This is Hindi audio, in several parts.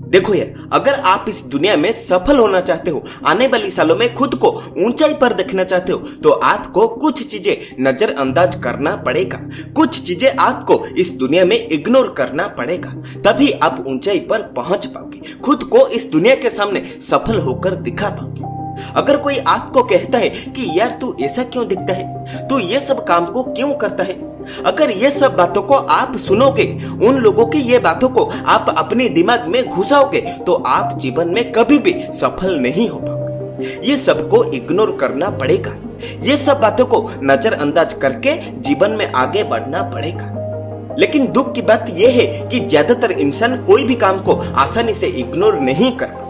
देखो यार, अगर आप इस दुनिया में सफल होना चाहते हो, आने वाली सालों में खुद को ऊंचाई पर देखना चाहते हो, तो आपको कुछ चीजें नजरअंदाज करना पड़ेगा। कुछ चीजें आपको इस दुनिया में इग्नोर करना पड़ेगा, तभी आप ऊंचाई पर पहुंच पाओगे, खुद को इस दुनिया के सामने सफल होकर दिखा पाओगे। अगर कोई आपको कहता है कि यार तू ऐसा क्यों दिखता है, तू ये सब काम को क्यों करता है, अगर ये सब बातों को आप सुनोगे, उन लोगों की ये बातों को आप अपने दिमाग में घुसाओगे, तो आप जीवन में कभी भी सफल नहीं हो पाओगे। ये सब को इग्नोर करना पड़ेगा, ये सब बातों को नजरअंदाज करके जीवन में आगे बढ़ना पड़ेगा। लेकिन दुख की बात यह है कि ज्यादातर इंसान कोई भी काम को आसानी से इग्नोर नहीं कर पाते।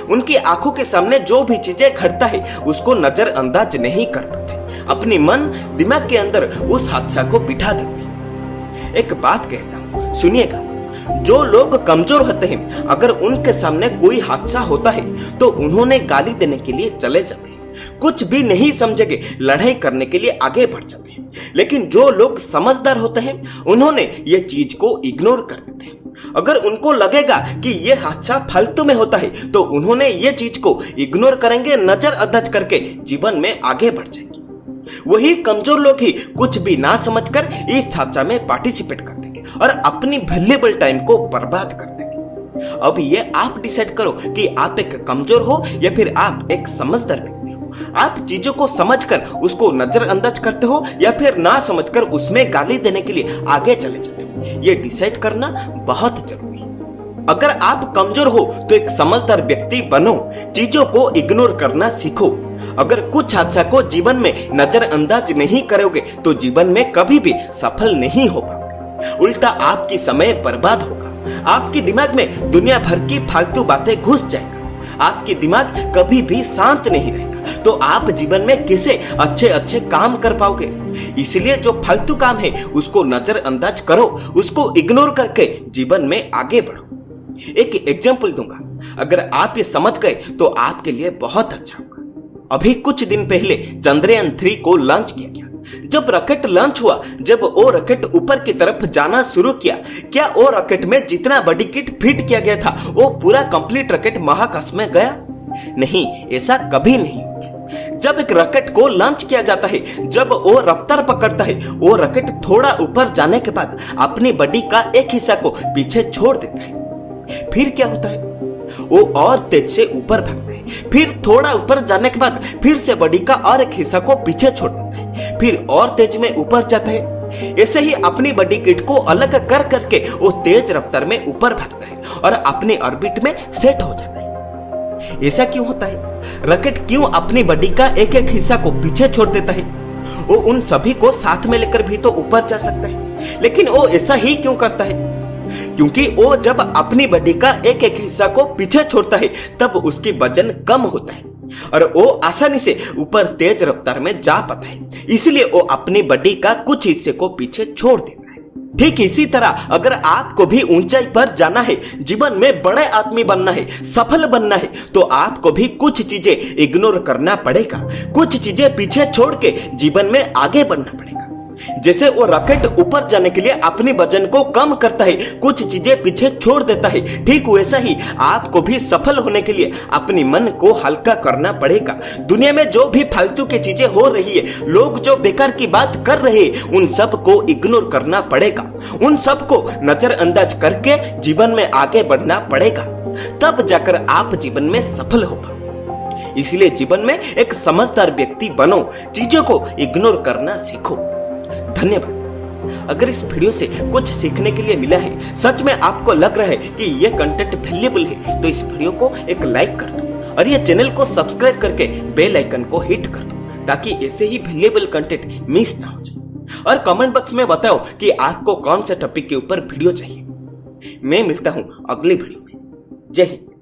उनकी आंखों के सामने जो भी चीजें घटता है उसको नजरअंदाज नहीं कर पाते, अपनी मन दिमाग के अंदर उस हादसा को बिठा देते। एक बात कहता हूँ, सुनिएगा, जो लोग कमजोर होते हैं, अगर उनके सामने कोई हादसा होता है तो उन्होंने गाली देने के लिए चले जाते हैं, कुछ भी नहीं समझेंगे, लड़ाई करने के लिए आगे बढ़ जाते हैं। लेकिन जो लोग समझदार होते हैं, उन्होंने ये चीज को इग्नोर कर देते हैं। अगर उनको लगेगा कि ये हादसा फालतू में होता है, तो उन्होंने ये चीज को इग्नोर करेंगे, नजरअंदाज करके जीवन में आगे बढ़ जाएंगे। वही कमजोर लोग ही कुछ भी ना समझकर इस हादसा में पार्टिसिपेट कर देंगे और अपनी वैल्यूएबल टाइम को बर्बाद कर देंगे। अब ये आप डिसाइड करो कि आप एक कमजोर हो या फिर आप एक समझदार व्यक्ति हो। आप चीजों को समझकर उसको नजरअंदाज करते हो या फिर ना समझकर उसमें गाली देने के लिए आगे चले जाते हो, ये डिसाइड करना बहुत जरूरी है। अगर आप कमजोर हो तो एक समझदार व्यक्ति बनो, चीजों को इग्नोर करना सीखो। अगर कुछ हादसा को जीवन में नजरअंदाज नहीं करोगे तो जीवन में कभी भी सफल नहीं हो पाओगे, उल्टा आपकी समय बर्बाद होगा। आपके दिमाग में दुनिया भर की फालतू बातें घुस जाएगा, आपकी दिमाग कभी भी शांत नहीं रहेगा, तो आप जीवन में कैसे अच्छे अच्छे काम कर पाओगे। इसलिए जो फालतू काम है उसको नजरअंदाज करो, उसको इग्नोर करके जीवन में आगे बढ़ो। एक एग्जाम्पल दूंगा, अगर आप ये समझ गए तो आपके लिए बहुत अच्छा होगा। अभी कुछ दिन पहले चंद्रयान 3 को लॉन्च किया गया। जब रॉकेट लॉन्च हुआ, जब वो रॉकेट ऊपर की तरफ जाना शुरू किया, क्या वो रॉकेट में जितना बॉडी किट फिट किया गया था वो पूरा कंप्लीट रॉकेट महाकाश में गया? नहीं, ऐसा कभी नहीं। जब एक रॉकेट को लॉन्च किया जाता है, जब वो रफ्तार पकड़ता है, वो रॉकेट थोड़ा ऊपर जाने के बाद अपनी बॉडी का एक हिस्सा को पीछे छोड़ देता है। फिर क्या होता है? वो और तेज से ऊपर भागता है, फिर थोड़ा ऊपर जाने के बाद फिर से बॉडी का और एक हिस्सा को पीछे छोड़ देता है, फिर और तेज में ऊपर जाता है। ऐसे ही अपनी बॉडी किट को अलग कर करके वो तेज रफ्तार में ऊपर भागता है और अपने ऑर्बिट में सेट हो जाता है। ऐसा क्यों होता है? रॉकेट क्यों अपनी बॉडी का एक एक हिस्सा को पीछे छोड़ देता है? वो उन सभी को साथ में लेकर भी तो ऊपर जा सकता है, लेकिन वो ऐसा ही क्यों करता है? क्योंकि वो जब अपनी बॉडी का एक एक हिस्सा को पीछे छोड़ता है तब उसकी वजन कम होता है और वो आसानी से ऊपर तेज रफ्तार में जा पाता है, इसलिए वो अपनी बॉडी का कुछ हिस्से को पीछे छोड़ देता है। ठीक इसी तरह अगर आपको भी ऊंचाई पर जाना है, जीवन में बड़े आदमी बनना है, सफल बनना है, तो आपको भी कुछ चीजें इग्नोर करना पड़ेगा, कुछ चीजें पीछे छोड़ के जीवन में आगे बढ़ना पड़ेगा। जैसे वो रॉकेट ऊपर जाने के लिए अपने वजन को कम करता है, कुछ चीजें पीछे छोड़ देता है, ठीक वैसा ही आपको भी सफल होने के लिए अपने मन को हल्का करना पड़ेगा। दुनिया में जो भी फालतू की चीजें हो रही है, लोग जो बेकार की बात कर रहे हैं, उन सब को इग्नोर करना पड़ेगा, उन सब को नजरअंदाज करके जीवन में आगे बढ़ना पड़ेगा, तब जाकर आप जीवन में सफल हो पाओ। इसलिए जीवन में एक समझदार व्यक्ति बनो, चीजों को इग्नोर करना सीखो। धन्यवाद। अगर इस वीडियो से कुछ सीखने के लिए मिला है, सच में आपको लग रहा है कि ये कंटेंट वैल्यूएबल है, तो इस वीडियो को एक लाइक कर दो और ये चैनल को सब्सक्राइब करके बेल आइकन को हिट कर दो, ताकि ऐसे ही वैल्यूएबल कंटेंट मिस ना हो जाए। और कमेंट बॉक्स में बताओ कि आपको कौन से टॉपिक के ऊपर वीडियो चाहिए। मैं मिलता हूं अगले वीडियो में। जय हिंद।